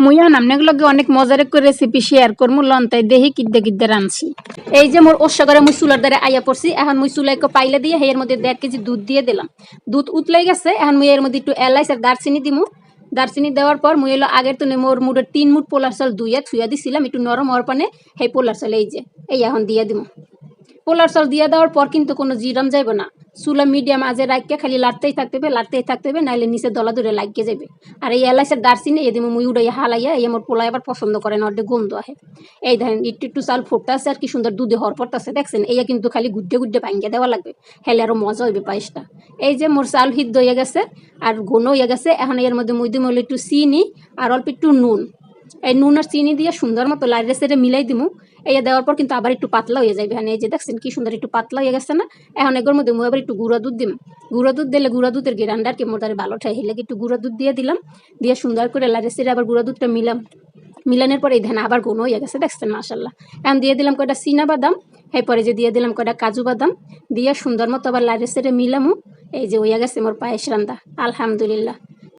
মুইয়া নামনেক লগে অনেক মজার করে রেসিপি শেয়ার করমু লন তাই দেহি কিদ্দে কিদ্দে রানছি। এই যে মোর ওর সাগরে মুই চুলার দ্বারা আইয়া পড়ছি। এখন মুই চুলাইকে পাইলে দিয়ে এর মধ্যে 1.5 কেজি দুধ দিয়ে দিলাম। দুধ উতলাই গেছে। এখন মুই এর মধ্যে একটু এলাইচ আর দারচিনি দিমু। দারচিনি দেওয়ার পর মুই এলো আগের তো মোর মুডের 3 মুঠ পোলার চাল ধুইয়া থুইয়া দিছিলাম একটু নরম হওয়ার পানে সেই পোলার চাল এই যে এই এখন দিয়ে দিমু। পোলার চাল দিয়ে দেওয়ার পর কিন্তু কোনো জিরাম যাইব না। চুলা মিডিয়াম আজে রাখকে খালি লাড়তেই থাকতে হবে নাইলে নিচে দলা দূরে লাগিয়ে যাবে। আর এই এলাইচের দারচিনি এই দিমু মুই উড়াইয়া হালাইয়া এই আমার পোলা এবার পছন্দ করে না অর্ধেক গন্ধ আহে। এই দেখেন একটু একটু চাল ফুটতেছে আর কি সুন্দর দুধে হরপড়তেছে দেখছেন। এইয়া কিন্তু খালি গুড্ডে গুড্ডে ভাঙ্গিয়ে দেওয়া লাগবে, হেলে আরো মজা হইবে পায়েসটা। এই যে মোর চাল হিদ্ধ হয়ে গেছে আর ঘন হয়ে গেছে। এখন এর মধ্যে মুই দিমু একটু চিনি আর অল্প একটু নুন। এই নুন আর চিনি দিয়ে সুন্দর মতো লাইরে সেরে মিলাই দিমু। এই দেওয়ার পর কিন্তু আবার একটু পাতলা হয়ে যাবে। এই যে দেখছেন কি সুন্দর একটু পাতলা হয়ে গেছে না। এখন এগুলোর মধ্যে মুই আবার একটু গুঁড়া দুধ দিম। গুঁড়া দুধ দিলে গুঁড়া দুধের গিরান্ডার কি মোটারে ভালো ঠাই হেলে একটু গুঁড়া দুধ দিয়ে দিলাম। দিয়ে সুন্দর করে লাইরে সেরে আবার গুঁড়া দুধটা মিলানোর পরে এই ধান আবার ঘন হয়ে গেছে দেখছেন মাশাল্লাহ। এখন দিয়ে দিলাম কয়টা চীনা বাদাম। এরপরে যে দিয়ে দিলাম কয়টা কাজু বাদাম দিয়ে সুন্দর মতো আবার লাইরে সেরে মিলামু। এই যে হইয়া গেছে মোর পায়েস রান্দা আলহামদুলিল্লাহ।